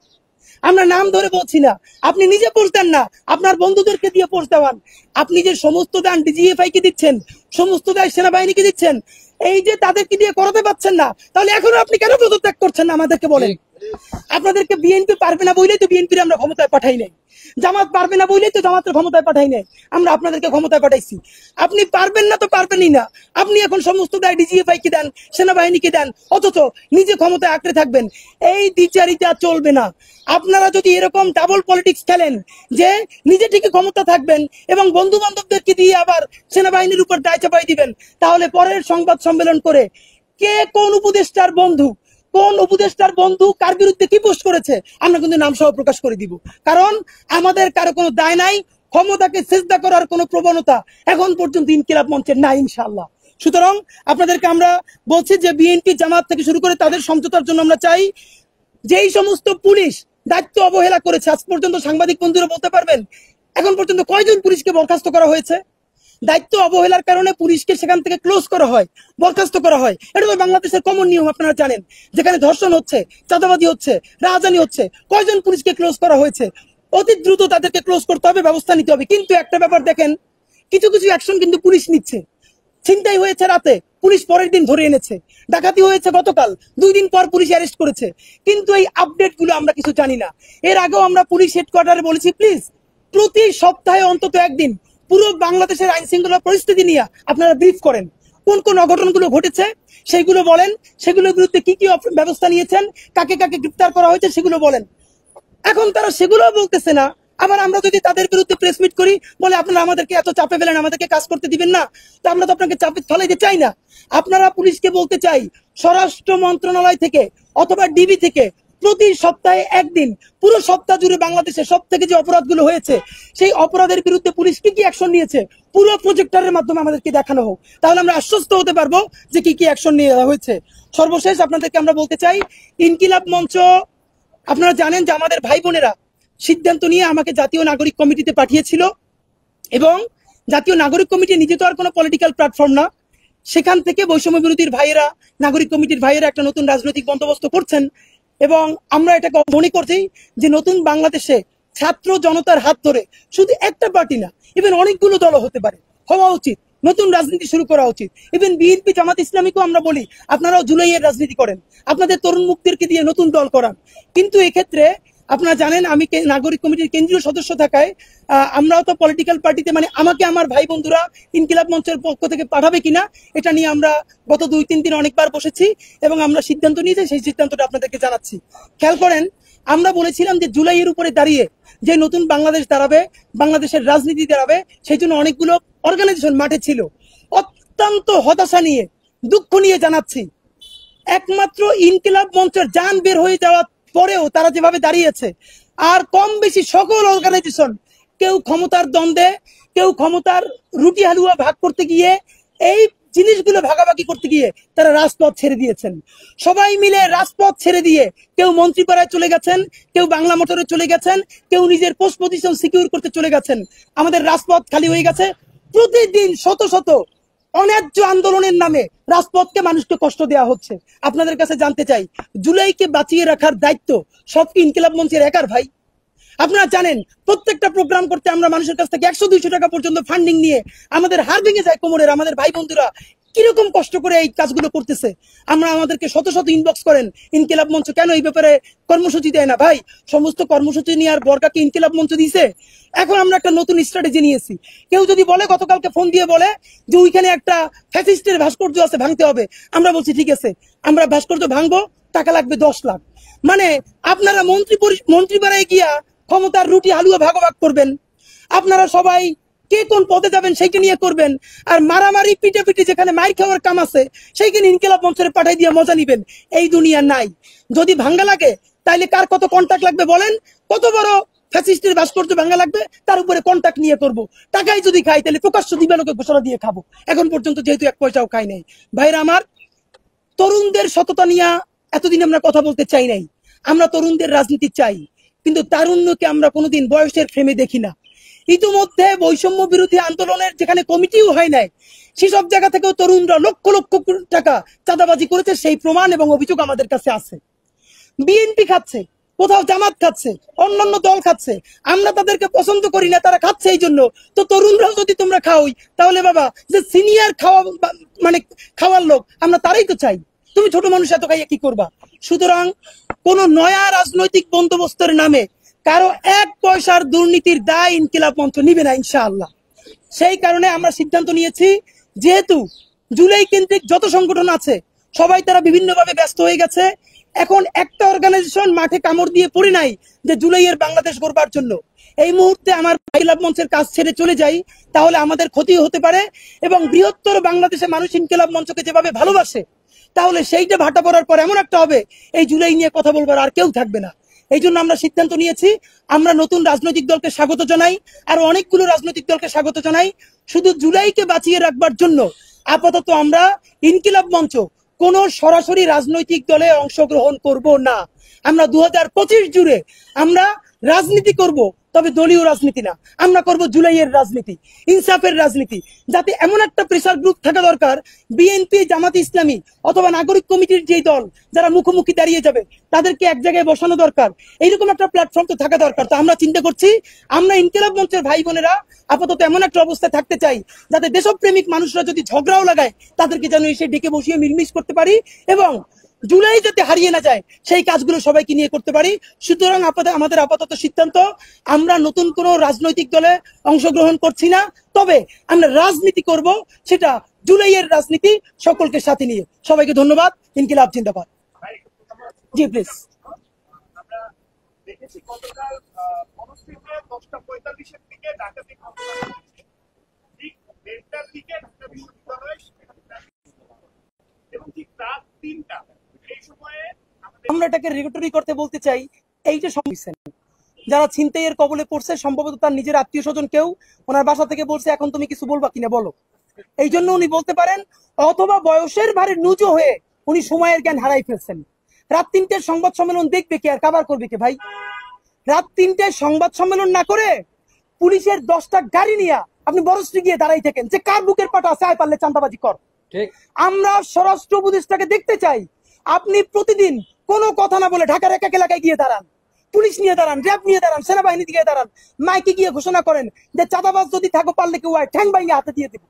আমরা নাম ধরে বলছি না, আপনি নিজে পোস্ট দেন না, আপনার বন্ধুদেরকে দিয়ে পোস্ট দেওয়ান। আপনি যে সমস্ত দান ডিজিএফআই কে দিচ্ছেন, সমস্ত দায় সেনাবাহিনীকে দিচ্ছেন, এই যে তাদেরকে দিয়ে করাতে পারছেন না, তাহলে এখনো আপনি কেন পদত্যাগ করছেন না আমাদেরকে বলেন। আপনাদেরকে বিএনপি পারবে না বলেই তো বিএনপির আমরা ক্ষমতায় পাঠাই নাই, জামাত পারবে না বলেই তো জামাতের ক্ষমতায় পাঠাই নাই, আমরা আপনাদেরকে ক্ষমতায় পাঠাইছি। আপনি পারবেন না তো পারবেনই না, আপনি এখন সমস্ত দায় ডিজিএফআই কে দেন, সেনাবাহিনীকে দেন, অথচ নিজে ক্ষমতায় আঁকড়ে থাকবেন। এই দ্বিচারিতা চলবে না। আপনারা যদি এরকম ডাবল পলিটিক্স খেলেন যে নিজে ঠিকই ক্ষমতা থাকবেন এবং বন্ধু বান্ধবদেরকে দিয়ে আবার সেনাবাহিনীর উপর দায় চাপাই দিবেন, তাহলে পরের সংবাদ সম্মেলন করে কে কোন উপদেষ্টার বন্ধু, কোন উপদেষ্টার বন্ধু কার বিরুদ্ধে কি পোস্ট করেছে, আমরা কিন্তু নাম সহ প্রকাশ করে দিব। কারণ আমাদের কারো কোনো দায় নাই, ক্ষমতাকে সিজদা করার কোনো প্রবণতা এখন পর্যন্ত ইনকিলাব মঞ্চের নাই ইনশাআল্লাহ। সুতরাং আপনাদেরকে আমরা বলছি যে বিএনপি জামাত থেকে শুরু করে তাদের সমঝোতার জন্য আমরা চাই। যেই সমস্ত পুলিশ দায়িত্ব অবহেলা করেছে, আজ পর্যন্ত সাংবাদিক বন্ধুরা বলতে পারবেন এখন পর্যন্ত কয়জন পুলিশকে বরখাস্ত করা হয়েছে? দায়িত্ব অবহেলার কারণে পুলিশকে সেখান থেকে ক্লোজ করা হয়, বরখাস্ত করা হয়। এটা তো বাংলাদেশের কমন নিয়ম, আপনারা জানেন। যেখানে ধর্ষণ হচ্ছে, চাঁদাবাজি হচ্ছে, রাজধানী হচ্ছে, কয়জন পুলিশকে ক্লোজ করা হয়েছে? অতি দ্রুত তাদেরকে ক্লোজ করতে হবে, ব্যবস্থা নিতে হবে। কিন্তু একটা ব্যাপার দেখেন, কিছু কিছু অ্যাকশন কিন্তু পুলিশ নিচ্ছে। ছিনতাই হয়েছে রাতে, পুলিশ পরের দিন ধরে এনেছে। ডাকাতি হয়েছে গতকাল, 2 দিন পর পুলিশ অ্যারেস্ট করেছে। কিন্তু এই আপডেট গুলো আমরা কিছু জানি না। এর আগেও আমরা পুলিশ হেডকোয়ার্টারে বলেছি, প্লিজ প্রতি সপ্তাহে অন্তত একদিন পুরো বাংলাদেশের আইন শৃঙ্খলা পরিস্থিতি নিয়ে আপনারা ব্রিফ করেন, কোন কোন অঘটনগুলো ঘটেছে সেইগুলো বলেন, সেগুলোর বিরুদ্ধে কি কি ব্যবস্থা নিয়েছেন, কাকে কাকে গ্রেফতার করা হয়েছে সেগুলো বলেন। এখন তারা সেগুলো বলতেছে না। আবার আমরা যদি তাদের বিরুদ্ধে প্রেস মিট করি, বলে আপনারা আমাদেরকে এত চাপে ফেলেন, আমাদেরকে কাজ করতে দিবেন না, তো আমরা তো আপনাকে চাপে ফেলাইতে চাই না। আপনারা পুলিশকে বলতে চাই, স্বরাষ্ট্র মন্ত্রণালয় থেকে অথবা ডিবি থেকে প্রতি সপ্তাহে একদিন পুরো সপ্তাহ জুড়ে বাংলাদেশের সব থেকে যে অপরাধগুলো হয়েছে, সেই অপরাধের বিরুদ্ধে পুলিশ কি কি অ্যাকশন নিয়েছে পুরো প্রজেক্টরের মাধ্যমে আমাদেরকে দেখানো হোক, তাহলে আমরা আশ্বস্ত হতে পারবো যে কি কি অ্যাকশন নেওয়া হয়েছে। সর্বশেষ আপনাদেরকে আমরা বলতে চাই, ইনকিলাব মঞ্চ, আপনারা জানেন যে আমাদের ভাই বোনেরা সিদ্ধান্ত নিয়ে আমাকে জাতীয় নাগরিক কমিটিতে পাঠিয়েছিল, এবং জাতীয় নাগরিক কমিটি নিজে তো আর কোনো পলিটিক্যাল প্ল্যাটফর্ম না, সেখান থেকে বৈষম্য বিরোধীর ভাইয়েরা, নাগরিক কমিটির ভাইয়েরা একটা নতুন রাজনৈতিক বন্দোবস্ত করছেন। এবং আমরা এটাকে মনে করছি যে নতুন বাংলাদেশে ছাত্র জনতার হাত ধরে শুধু একটা পার্টি না, ইভেন অনেকগুলো দল হতে পারে, হওয়া উচিত, নতুন রাজনীতি শুরু করা উচিত। ইভেন বিএনপি জামাত ইসলামীকেও আমরা বলি, আপনারাও জুলাইয়ের রাজনীতি করেন, আপনাদের তরুণ মুক্তিরকে দিয়ে নতুন দল করান। কিন্তু এক্ষেত্রে আপনারা জানেন আমি নাগরিক কমিটির কেন্দ্রীয় সদস্য থাকায় আমরাও তো পলিটিক্যাল পার্টিতে, মানে আমাকে আমার ভাই বন্ধুরা ইনকিলাব মঞ্চের পক্ষ থেকে পাঠাবে কিনা এটা নিয়ে আমরা গত 2-3 দিন অনেকবার বসেছি এবং আমরা সিদ্ধান্ত নিয়েছি, সেই সিদ্ধান্তটা আপনাদেরকে জানাচ্ছি। খেয়াল করেন, আমরা বলেছিলাম যে জুলাইয়ের উপরে দাঁড়িয়ে যে নতুন বাংলাদেশ দাঁড়াবে, বাংলাদেশের রাজনীতি দাঁড়াবে, সেই জন্য অনেকগুলো অর্গানাইজেশন মাঠে ছিল। অত্যন্ত হতাশা নিয়ে, দুঃখ নিয়ে জানাচ্ছি, একমাত্র ইনকিলাব মঞ্চের জান বের হয়ে যাওয়ার পরেও তারা যেভাবে দাঁড়িয়েছে, আর কম বেশি সকল অর্গানাইজেশন, কেউ ক্ষমতার দ্বন্দ্বে, কেউ ক্ষমতার রুটি হালুয়া ভাগ করতে গিয়ে, এই জিনিসগুলো ভাগাভাগি করতে গিয়ে তারা রাজপথ ছেড়ে দিয়েছেন। সবাই মিলে রাজপথ ছেড়ে দিয়ে কেউ মন্ত্রীপাড়ায় চলে গেছেন, কেউ বাংলা মোটরে চলে গেছেন, কেউ নিজের পোস্ট পজিশন সিকিউর করতে চলে গেছেন। আমাদের রাজপথ খালি হয়ে গেছে। প্রতিদিন শত শত অন্যায্য আন্দোলনের নামে রাজপথকে মানুষকে কষ্ট দেওয়া হচ্ছে। আপনাদের কাছে জানতে চাই, জুলাইকে বাঁচিয়ে রাখার দায়িত্ব সব কি ইনকিলাব মঞ্চের একার ভাই? আপনারা জানেন প্রত্যেকটা প্রোগ্রাম করতে আমরা মানুষের কাছ থেকে 100-200 টাকা পর্যন্ত ফান্ডিং নিয়ে আমাদের হাড় ভেঙে যায় কোমরের। আমাদের ভাই বন্ধুরা কিরকম কষ্ট করে এই কাজগুলো করতেছে। আমরা আমাদেরকে শত শত ইনবক্স করেন, ইনকিলাব মঞ্চ কেন এই ব্যাপারে কর্মসূচি দেয় না? ভাই, সমস্ত কর্মসূচি নিয়ে আর বরকাকে ইনকিলাব মঞ্চ দিয়েছে। এখন আমরা একটা নতুন স্ট্র্যাটেজি নিয়েছি। কেউ যদি বলে, গতকালকে ফোন দিয়ে বলে যে ওইখানে একটা ফ্যাসিস্টের ভাস্কর্য আছে, ভাঙতে হবে, আমরা বলছি ঠিক আছে, আমরা ভাস্কর্য ভাঙবো, টাকা লাগবে 10 লাখ। মানে আপনারা মন্ত্রীপাড়ায় গিয়া ক্ষমতার রুটি হালুয়া ভাগাভাগ করবেন, আপনারা সবাই কে কোন পদে যাবেন সেইটা নিয়ে করবেন, আর মারামারি পিটাপিটি যেখানে মাইর খাওয়ার কাম আছে সেইখানে ইনকিলাব মঞ্চের পাঠাই দিয়ে মজা নিবেন। এই দুনিয়া নাই। যদি ভাঙ্গা লাগে তাইলে কার কত কন্টাক্ট লাগবে বলেন, কত বড় ফ্যাসিস্টের ভাস্কর্য ভাঙ্গা লাগবে তার উপরে কন্টাক্ট নিয়ে করব। টাকাই যদি খাই তাহলে প্রকাশ্য দিবালোকে ঘোষণা দিয়ে খাবো। এখন পর্যন্ত যেহেতু 1 পয়সাও খাই নাই। ভাইরা আমার, তরুণদের সততা নিয়ে এতদিন আমরা কথা বলতে চাই নাই। আমরা তরুণদের রাজনীতি চাই, কিন্তু তারুণ্যকে আমরা কোনোদিন বয়সের ফ্রেমে দেখি না। ইতিমধ্যে বৈষম্য বিরোধী আন্দোলনের যেখানে কমিটিও হয় নাই, সেসব জায়গা থেকেও তরুণরা লক্ষ লক্ষ টাকা চাঁদাবাজি করেছে, সেই প্রমাণ এবং অভিযোগ আমাদের কাছে আছে। বিএনপি খাচ্ছে, কোথাও জামাত খাচ্ছে, অন্যান্য দল খাচ্ছে, আমরা তাদেরকে পছন্দ করি না, তারা খাচ্ছে এই জন্য। তো তরুণরাও যদি তোমরা খাওই, তাহলে বাবা যে সিনিয়র খাওয়া মানে খাওয়ার লোক, আমরা তারাই তো চাই। তুমি ছোট মানুষ এত খাইয়ে কি করবা? সুতরাং কোন নয়া রাজনৈতিক বন্দোবস্তের নামে কারো 1 পয়সার দুর্নীতির দায় ইনকিলাব মঞ্চ নিবে না ইনশাআল্লাহ। সেই কারণে আমরা সিদ্ধান্ত নিয়েছি, যেহেতু জুলাই কেন্দ্রিক যত সংগঠন আছে সবাই তারা বিভিন্নভাবে ব্যস্ত হয়ে গেছে, এখন একটা অর্গানাইজেশন মাঠে কামড় দিয়ে পড়ে নাই যে জুলাইয়ের বাংলাদেশ গড়বার জন্য। এই মুহূর্তে আমার ইনকিলাব মঞ্চের কাজ ছেড়ে চলে যাই, তাহলে আমাদের ক্ষতি হতে পারে। এবং বৃহত্তর বাংলাদেশে মানুষ ইনকিলাব মঞ্চকে যেভাবে ভালোবাসে, তাহলে সেইটা ভাটা পড়ার পর এমন একটা হবে, এই জুলাই নিয়ে কথা বলবার আর কেউ থাকবে না। এই জন্য আমরা সিদ্ধান্ত নিয়েছি, আমরা নতুন রাজনৈতিক দলকে স্বাগত জানাই, আর অনেকগুলো রাজনৈতিক দলকে স্বাগত জানাই। শুধু জুলাইকে বাঁচিয়ে রাখবার জন্য আপাতত আমরা ইনকিলাব মঞ্চ কোন সরাসরি রাজনৈতিক দলে অংশগ্রহণ করব না। আমরা 2025 জুড়ে আমরা রাজনীতি করব, তবে দলীয় রাজনীতি না। আমরা করব জুলাইয়ের রাজনীতি, ইনসাফের রাজনীতি। যাতে এমন একটা প্রেসার গ্রুপ থাকা দরকার, বিএনপি, জামাত ইসলামী অথবা নাগরিক কমিটির যে দল যারা মুখোমুখি দাঁড়িয়ে যাবে তাদেরকে এক জায়গায় বসানো দরকার। এইরকম একটা প্ল্যাটফর্ম তো থাকা দরকার। তো আমরা চিন্তা করছি, আমরা ইনকিলাব মঞ্চের ভাই বোনেরা আপাতত এমন একটা অবস্থায় থাকতে চাই যাতে দেশপ্রেমিক মানুষরা যদি ঝগড়াও লাগায় তাদেরকে যেন এসে ডেকে বসিয়ে মিলমিশ করতে পারি, এবং জুলাই যাতে হারিয়ে না যায় সেই কাজগুলো সবাইকে নিয়ে করতে পারি। সুতরাং আমাদের আপাতত সিদ্ধান্ত, আমরা নতুন কোন রাজনৈতিক দলে অংশগ্রহণ করছি না, তবে আমরা রাজনীতি করব, সেটা জুলাইয়ের রাজনীতি, সকলকে সাথে নিয়ে। সবাইকে ধন্যবাদ। ইনকিলাব জিন্দাবাদ। জি প্লিজ। আমরা এটাকে রেগুলেটরি করতে বলতে চাই, এইটা সমস্যা। যারা ছিনতাইয়ের কবলে পড়ছে, সম্ভবত তার নিজের আত্মীয় স্বজন কেউ ওনার বাসা থেকে বলছে এখন তুমি কিছু বলবা কিনা বলো, এই জন্য উনি বলতে পারেন। অথবা বয়সের ভারে নুজো হয়ে উনি সময়ের জ্ঞান হারাই ফেলছেন। রাত 3টার সংবাদ সম্মেলন দেখবে কে আর কাভার করবে কে ভাই? রাত 3টায় সংবাদ সম্মেলন না করে পুলিশের 10টা গাড়ি নিয়ে আপনি বড়শ্রী গিয়ে দাঁড়াই থাকেন যে কার বুকের পাটা আছে, আয় পারলে চাঁদাবাজি কর। আমরা স্বরাষ্ট্র উপদেষ্টাকে দেখতে চাই, আপনি প্রতিদিন কোনো কথা না বলে ঢাকার এক এক এলাকায় গিয়ে দাঁড়ান, পুলিশ নিয়ে দাঁড়ান, র্যাব নিয়ে দাঁড়ান, সেনাবাহিনী দিয়ে দাঁড়ান, মাইকে গিয়ে ঘোষণা করেন যে চাঁদাবাজ যদি থাকো পারলে কেউ আয়, ঠ্যাং ভাঙিয়ে হাতে দিয়ে দেব।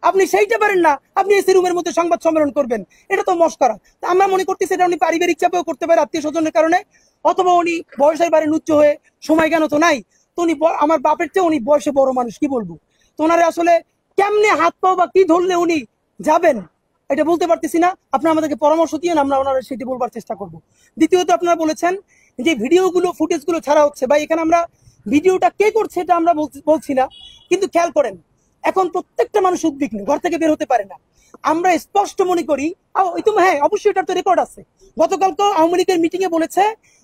আপনি সেইটা পারেন না, আপনি এসি রুমের মধ্যে সংবাদ সম্মেলন করবেন, এটা তো মস্করা। আমরা মনে করতেছি এটা উনি পারিবারিক চাপেও করতে পারে, আত্মীয় স্বজনের কারণে, অথবা উনি বয়সের বারে নুচ্চ হয়ে সময় জ্ঞান তো নাই। তো উনি আমার বাপের চেয়ে উনি বয়সে বড় মানুষ, কি বলবো। তো ওনারে আসলে কেমনে হাত পাও বা কি ধরলে উনি যাবেন এটা বলতে পারতেছি না। আপনারা আমাদেরকে পরামর্শ দিয়ে আমরা ওনারা সেটি বলবার চেষ্টা করব। দ্বিতীয়ত, আপনারা বলেছেন যে ভিডিওগুলো, ফুটেজগুলো ছাড়া হচ্ছে। ভাই, এখানে আমরা ভিডিওটা কে করছে এটা আমরা বলছি না, কিন্তু খেয়াল করেন এখন প্রত্যেকটা মানুষ উদ্বিগ্ন, ঘর থেকে বের হতে পারে না। আমরা স্পষ্ট মনে করি, হ্যাঁ অবশ্যই এটার তো রেকর্ড আছে, গতকালকে আওয়ামী লীগের মিটিং এ বলেছে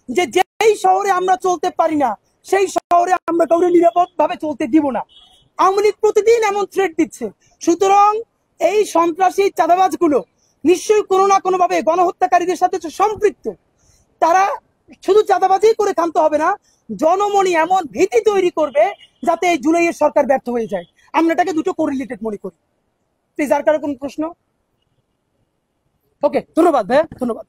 যে যেই শহরে আমরা চলতে পারি না সেই শহরে আমরা কাউকে নিরাপদ ভাবে চলতে দিব না। আওয়ামী লীগ প্রতিদিন এমন থ্রেট দিচ্ছে। সুতরাং এই সন্ত্রাসী চাঁদাবাজগুলো নিশ্চয়ই কোনো না কোনো ভাবে গণহত্যাকারীদের সাথে সম্পৃক্ত। তারা শুধু চাঁদাবাজি করে ক্ষান্ত হবে না, জনমনে এমন ভীতি তৈরি করবে যাতে এই জুলাইয়ের সরকার ব্যর্থ হয়ে যায়। আমরা এটাকে দুটো কোরিলেটেড মনে করি। প্লিজ আর কারো কোনো প্রশ্ন? ওকে, ধন্যবাদ ভাইয়া, ধন্যবাদ।